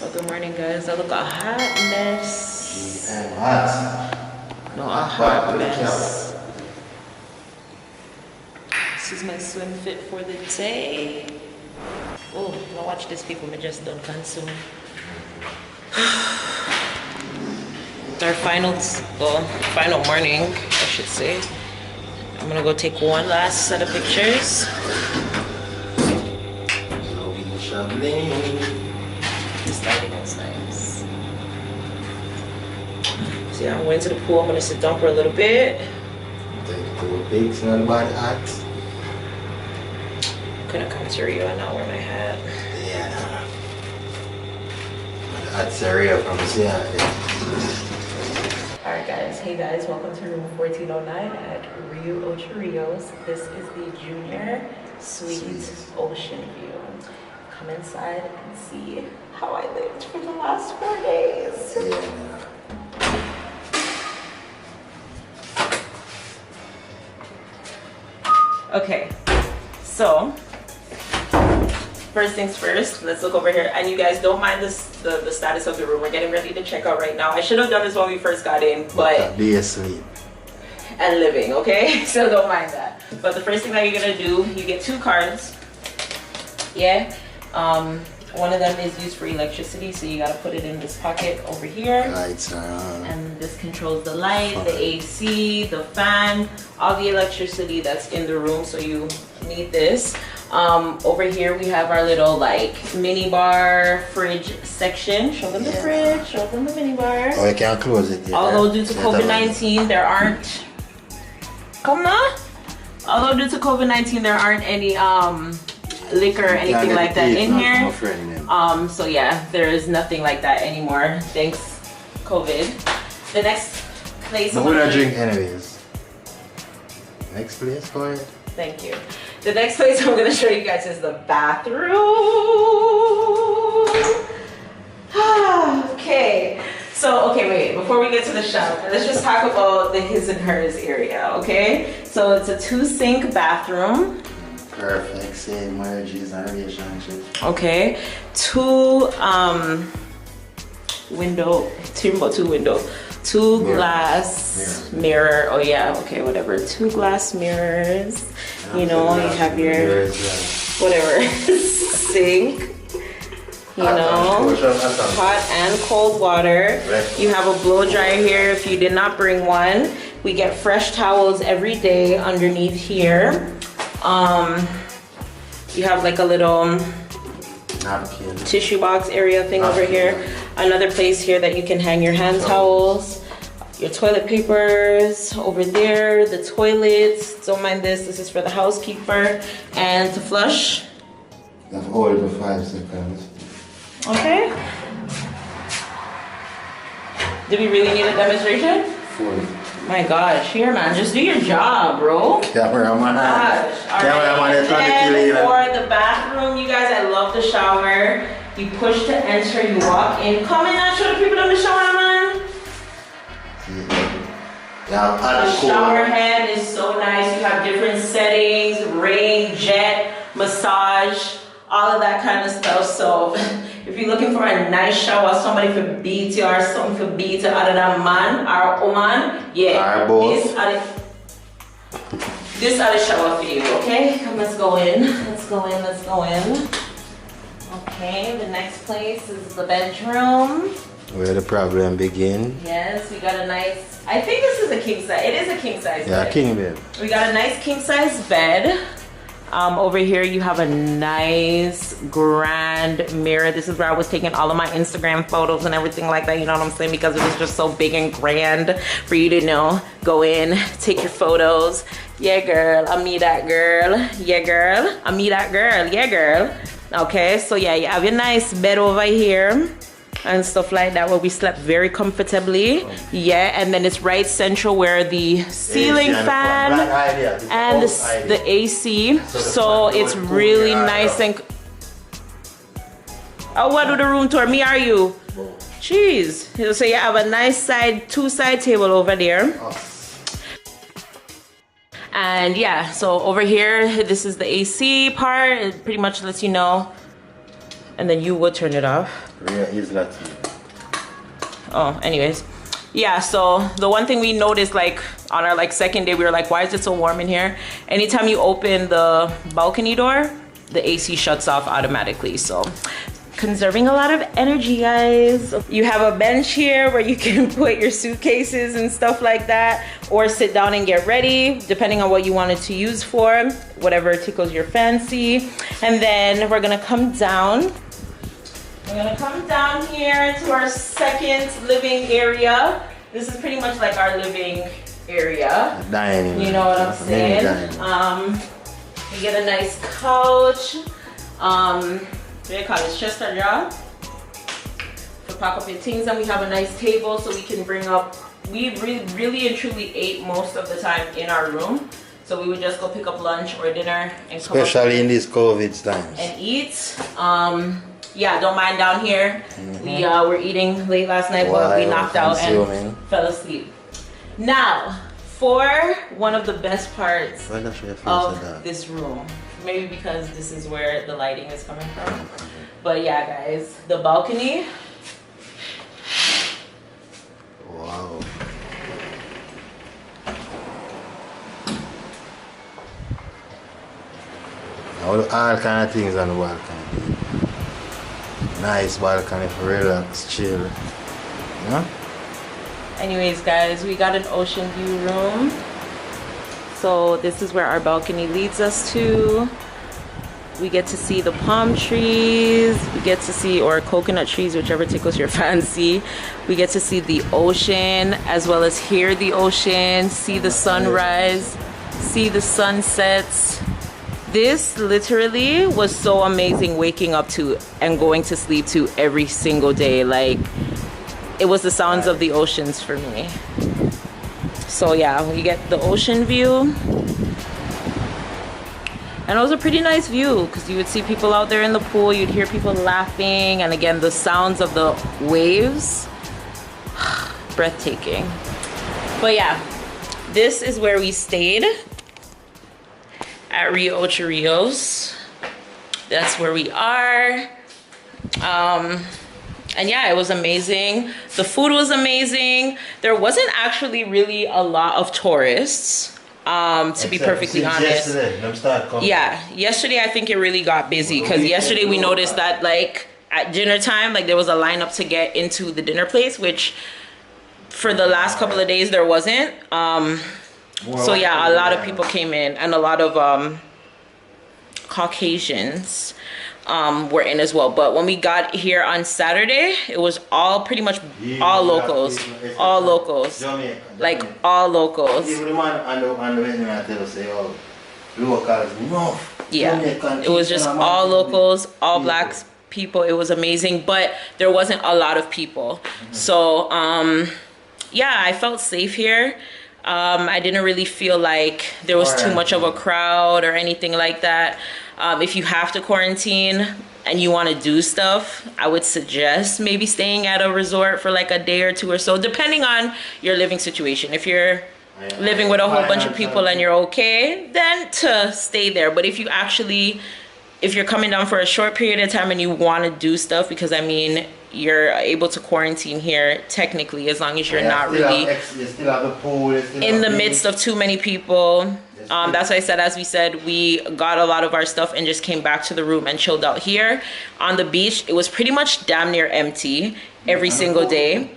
Well, good morning, guys. I look a hot mess. And hot. No, a hot mess. This is my swim fit for the day. Oh, now watch this, people. Me just done consume. Our final morning, I should say. I'm gonna go take one last set of pictures. This lighting is nice. So yeah, I'm going to the pool. I'm gonna sit down for a little bit. Take the pool pics, not bad hats. Couldn't come to RIU and not wear my hat. Yeah. That's area from Alright guys, hey guys, welcome to room 1409 at RIU Ocherios. This is the Junior Suite Ocean View. Come inside and see how I lived for the last 4 days. Yeah. Okay, so first things first, let's look over here. And you guys don't mind this, the status of the room. We're getting ready to check out right now. I should have done this when we first got in, but Be asleep. and living, okay? So don't mind that. But the first thing that you're gonna do, you get 2 cards. Yeah. One of them is used for electricity, so you gotta put it in this pocket over here. Lights are on. And this controls the light, the AC, the fan, all the electricity that's in the room, so you need this. Over here we have our little like mini bar fridge section. Show them the fridge, show them the mini bar. Oh, I can't close it yet. Although due to COVID-19 there aren't, come on. Although due to COVID-19 there aren't any liquor or anything like that in here. So yeah, there is nothing like that anymore, thanks COVID. The next place But we're not drink anyways. Next place, go ahead. Thank you. The next place I'm gonna show you guys is the bathroom. Okay. So, okay, wait, before we get to the shower, let's just talk about the his and hers area, okay? So it's a 2-sink bathroom. Perfect. Same marriages and relationship. Okay. 2 glass mirror. Oh yeah, okay, whatever. 2 glass mirrors. You know, you have your whatever sink. You know, hot and cold water. You have a blow dryer here if you did not bring one. We get fresh towels every day underneath here. You have like a little tissue box area thing over here. Another place here that you can hang your hand towels, your toilet papers over there, the toilets. Don't mind this. This is for the housekeeper. And to flush. I've hold for 5 seconds. Okay. Do we really need a demonstration? 40. My gosh, here man, just do your job, bro. Cameraman. Gosh. Alright, and then for the bathroom, you guys, I love the shower. You push to enter, you walk in. Come in and show the people in the shower, man. The shower head is so nice. You have different settings, rain, jet, massage, all of that kind of stuff. So if you're looking for a nice shower, somebody for beat you or something for beat you other than man or woman, yeah, this are the shower for you, okay? Come, let's go in. Let's go in, let's go in. Okay, the next place is the bedroom. Where the problem begin. Yes, we got a nice, I think this is a king size. It is a king size bed. Yeah, king bed. We got a nice king size bed. Over here you have a nice grand mirror. This is where I was taking all of my Instagram photos and everything like that, you know what I'm saying, because it was just so big and grand for you to know. Go in, take your photos. Yeah girl, I me that girl. Yeah girl, I me that girl. Yeah girl. Okay, so yeah, you have your nice bed over here and stuff like that where we slept very comfortably. Yeah, and then it's right central where the ceiling fan and the AC. So it's really nice and... Oh, what do the room tour? Me or you? Jeez. So you have a nice side, 2-side table over there. And yeah, so over here, this is the AC part. It pretty much lets you know And then you would turn it off. RIU is Latin. Oh, anyways. Yeah, so the one thing we noticed, like on our like second day, we were like, why is it so warm in here? Anytime you open the balcony door, the AC shuts off automatically. So conserving a lot of energy, guys. You have a bench here where you can put your suitcases and stuff like that, or sit down and get ready, depending on what you wanted to use for, whatever tickles your fancy. And then we're gonna come down. We're gonna come down here to our second living area. This is pretty much like our living area. Dining. You know what I'm saying? We get a nice couch. What do you call it? Chester jar to pack up your things, and we have a nice table so we can bring up. We really and truly ate most of the time in our room, so we would just go pick up lunch or dinner and come especially in these COVID times, and eat. Yeah, don't mind down here. We were eating late last night, but we knocked out and fell asleep. Now, for one of the best parts of this room, maybe because this is where the lighting is coming from, but yeah, guys, the balcony. Wow. All kind of things on the balcony. Nice balcony for relax, chill. Yeah? Anyways, guys, we got an ocean view room. So this is where our balcony leads us to. We get to see the palm trees. We get to see, or coconut trees, whichever tickles your fancy. We get to see the ocean, as well as hear the ocean, see the sunrise, see the sunsets. This literally was so amazing waking up to and going to sleep to every single day. Like, it was the sounds of the oceans for me. So yeah, we get the ocean view. And it was a pretty nice view because you would see people out there in the pool, you'd hear people laughing, and again, the sounds of the waves, breathtaking. But yeah, this is where we stayed at Rio Ocho Rios. That's where we are. And yeah, it was amazing. The food was amazing. There wasn't actually really a lot of tourists, to be perfectly honest. Yeah, yesterday I think it really got busy because yesterday we noticed that like at dinner time, like there was a lineup to get into the dinner place, which for the last couple of days there wasn't. So yeah, a lot of people came in, and a lot of Caucasians were in as well. But when we got here on Saturday, it was all pretty much all locals, like all locals. Yeah, it was just all locals, all black people. It was amazing, but there wasn't a lot of people. So yeah, I felt safe here. I didn't really feel like there was too much of a crowd or anything like that. If you have to quarantine and you want to do stuff, I would suggest maybe staying at a resort for like a day or two or so, depending on your living situation. If you're living with a whole bunch of people and you're okay, then to stay there. But if you're coming down for a short period of time and you want to do stuff, because I mean, you're able to quarantine here technically as long as you're not really in the midst of too many people. That's why I said, as we said, we got a lot of our stuff and just came back to the room and chilled out here. On the beach, it was pretty much damn near empty every single day.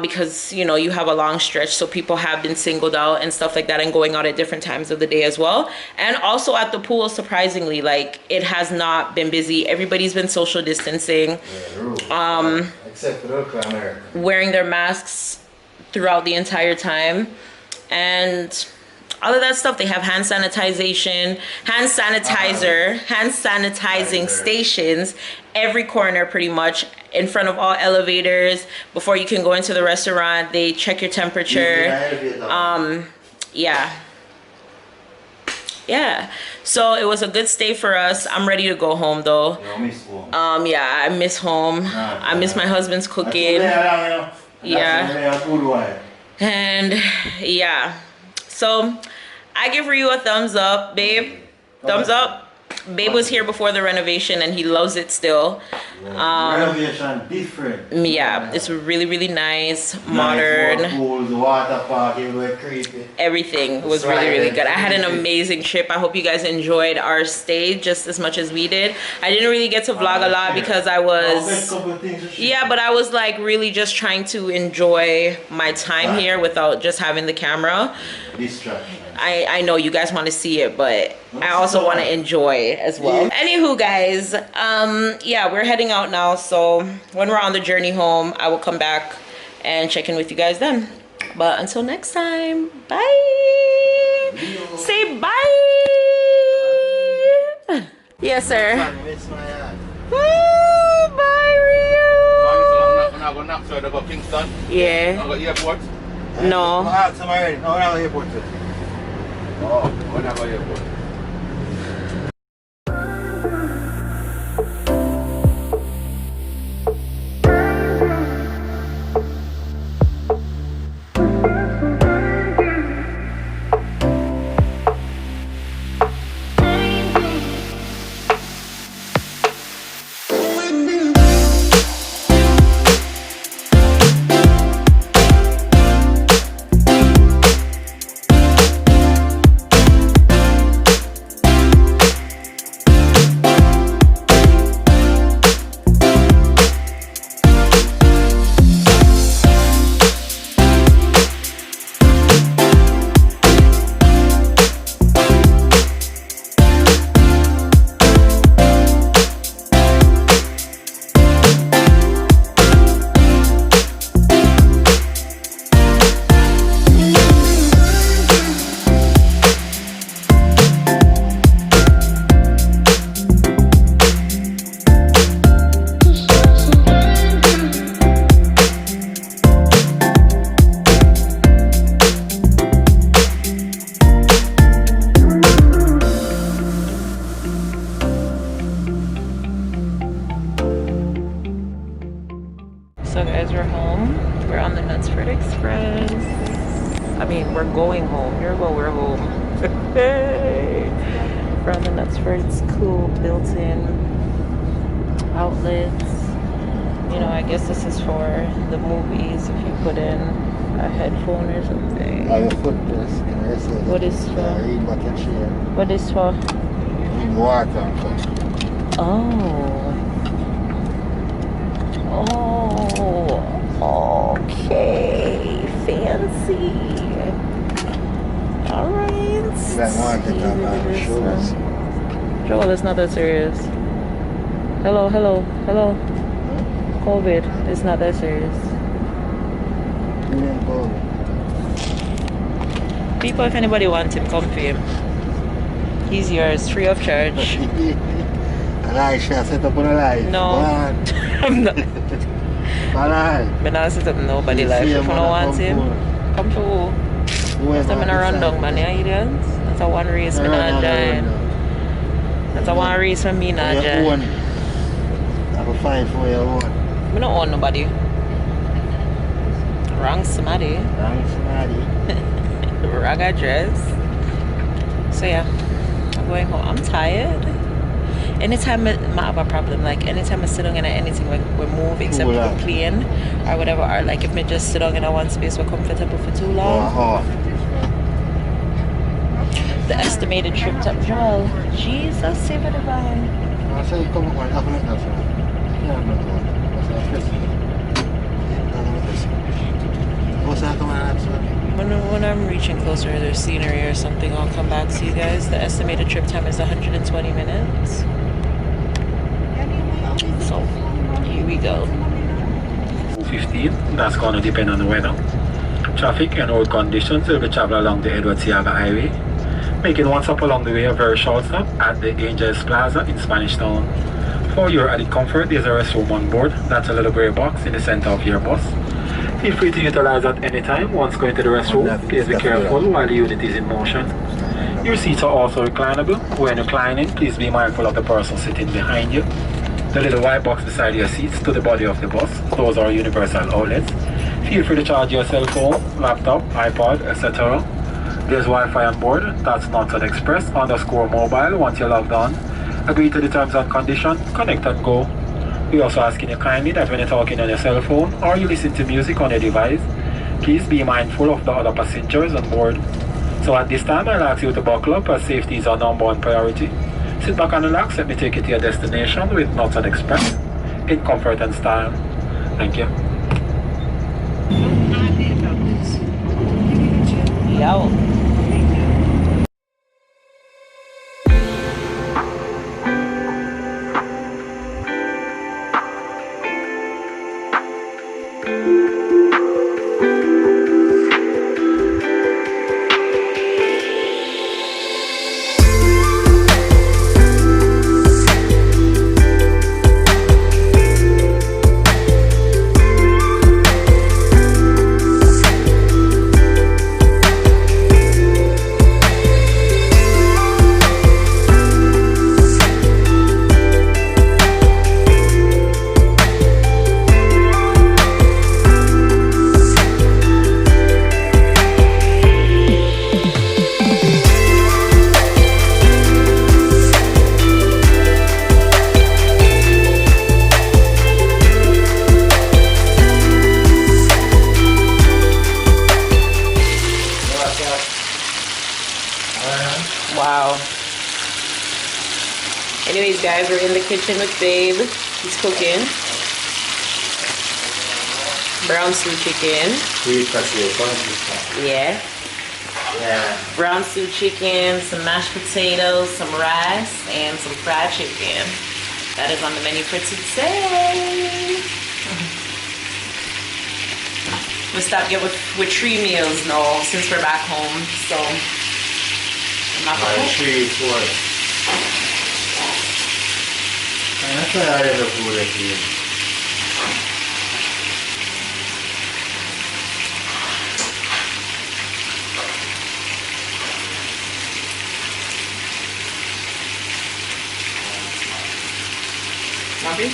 Because you know, you have a long stretch, so people have been singled out and stuff like that, and going out at different times of the day as well. And also at the pool, surprisingly, like it has not been busy. Everybody's been social distancing, except for wearing their masks throughout the entire time, and all of that stuff. They have hand sanitizing stations every corner, pretty much in front of all elevators. Before you can go into the restaurant, they check your temperature. Yeah, so it was a good stay for us. I'm ready to go home though. Yeah, I miss home. I miss my husband's cooking. Yeah, and yeah, so I give RIU a thumbs up, babe. Thumbs up. Babe was here before the renovation and he loves it still. Renovation different. Yeah, it's really, really nice, modern. Nice, pools, water park, it was creepy. Everything was really, really good. I had an amazing trip. I hope you guys enjoyed our stay just as much as we did. I didn't really get to vlog a lot because I was, yeah, but I was like really just trying to enjoy my time here without just having the camera. Distraction. I know you guys want to see it, but I also want to enjoy it as well. Anywho, guys, yeah, we're heading out now. So when we're on the journey home, I will come back and check in with you guys then. But until next time, bye. Say bye. Yes, sir. Bye, Rio. I'm going to Knutsford, I go Kingston. Yeah. I go airport. No. No, I'm not airport. Oh, I go airport. So guys, we're home. We're on the Knutsford Express. I mean, we're going home. Here we go, we're home. We're on the Knutsford. It's cool, built-in outlets. You know, I guess this is for the movies if you put in a headphone or something. I have footrest. What is for? Read what you share. What is for? Water. Oh. Oh, okay, fancy. All right. That one thing about shoes. Joel, it's not that serious. Hello. COVID, it's not that serious. People, if anybody wants him, come for him. He's yours, free of charge. Aisha, set up on a live. No, I'm not. I'm not set up nobody live. If you don't want him, come to who? I'm gonna run down, man. You idiots? That's a one race, me not join. That's a one race for me not join. I will fight for your own. I don't own nobody. Wrong somebody. Wrong address. So yeah, I'm going home. I'm tired. Anytime I have a problem, like anytime I sit down in anything we move except for clean or whatever, or like if me just sit down in a one space we're comfortable for too long. The estimated trip time. Joel, Jesus, save it divine. I say come on, have a look at when I'm reaching closer to their scenery or something, I'll come back to you guys. The estimated trip time is 120 minutes. So, here we go. 15, that's going to depend on the weather. Traffic and road conditions will be traveling along the Edward Siaga Highway. Making one stop along the way, a very short stop at the Angels Plaza in Spanish Town. For your added comfort, there's a restroom on board. That's a little grey box in the center of your bus. Feel free to utilize at any time. Once going to the restroom, please be careful while the unit is in motion. Your seats are also reclinable. When reclining, please be mindful of the person sitting behind you. The little white box beside your seats to the body of the bus, those are universal outlets. Feel free to charge your cell phone, laptop, iPod, etc. There's Wi-Fi on board. That's Knutsford Express _mobile. Once you're logged on, Agree to the terms and conditions, connect and go. We also asking you kindly that when you're talking on your cell phone or you listen to music on your device, please be mindful of the other passengers on board. So at this time, I'll ask you to buckle up as safety is our #1 priority. Sit back and relax, let me take you to your destination with Knutsford Express in comfort and style. Thank you. Yo. Wow. Anyways, guys, we're in the kitchen with Babe. He's cooking. Brown stew chicken. Yeah. Yeah. Brown stew chicken, some mashed potatoes, some rice, and some fried chicken. That is on the menu for today. We stopped here with 3 meals now since we're back home, so I'm not gonna cook. 3, 4. That's why I have a food here. Happy?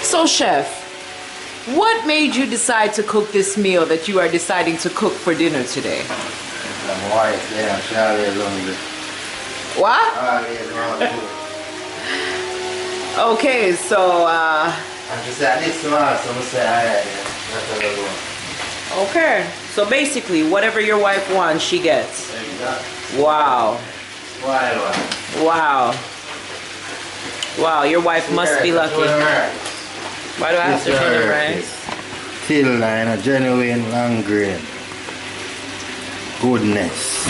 So, Chef, what made you decide to cook this meal that you are deciding to cook for dinner today? My wife, yeah, she always lonely. What? Always lonely. Okay, so, And she said, this one, so I say, alright, that's another one. okay. So basically, whatever your wife wants, she gets. Exactly. Wow. Why? Wow. Wow, your wife must be lucky. Why do I have to turn the rice? Till line, a genuine long grain. Goodness.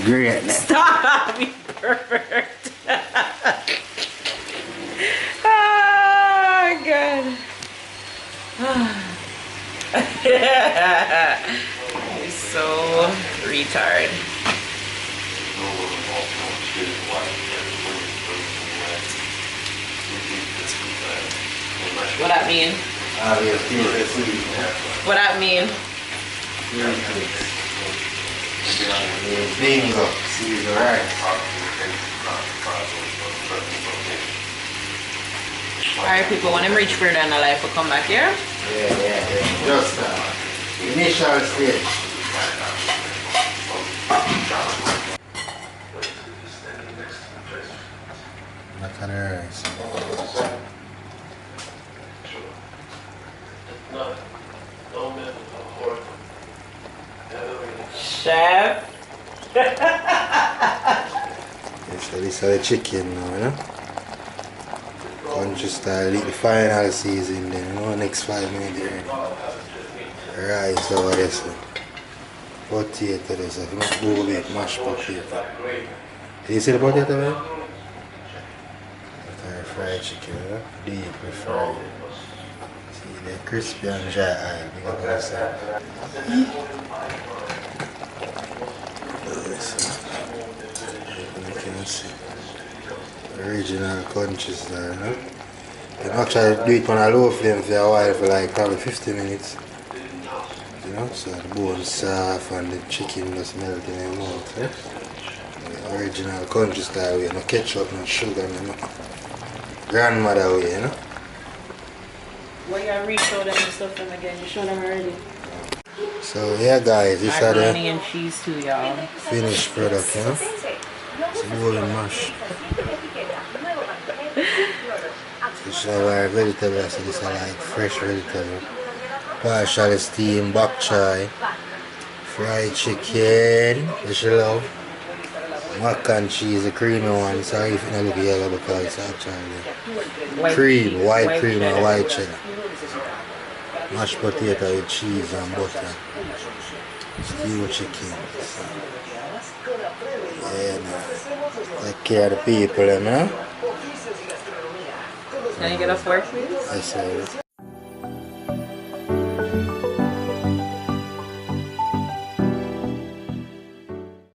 Greatness. Stop! Be perfect. Oh, God. You're so retard. What that mean? What that mean? Bingo. See the right. Alright, people, when I'm reach further in the life, we'll come back here. Yeah. Just initial stage. Look at her eyes. Chef. So this is the chicken now, you know? Country style, eat the final season then, you know, next 5 minutes there. Rice over this one. Potato this one, not bowl it, mashed potato. Do you see the potato man? That's our fried chicken, you know? Deeply fried. See, they're crispy and dry eye, you got what I say. You can see. Original country style, you know? You can actually do it on a low flame for a while for like probably 50 minutes. You know, so the bone's soft and the chicken just melt in your mouth. Eh? Original country style way, no ketchup, no sugar, no grandmother way, you know? Why you re-show them the stuff them again? You showed them already. So yeah guys, this are Macaroni the and cheese too, y'all. finished product, you know? It's whole mash. This is our vegetable, so this are like fresh vegetable. Partially steamed bok choy, fried chicken, this you love. Mac and cheese, the creamy one. Sorry if you don't look yellow because it's actually cream, white cream and white cheddar. Mashed potato with cheese and butter. Stew chicken. Yeah, man. Take care of the people, you know? Can you get a fork, please? I said it.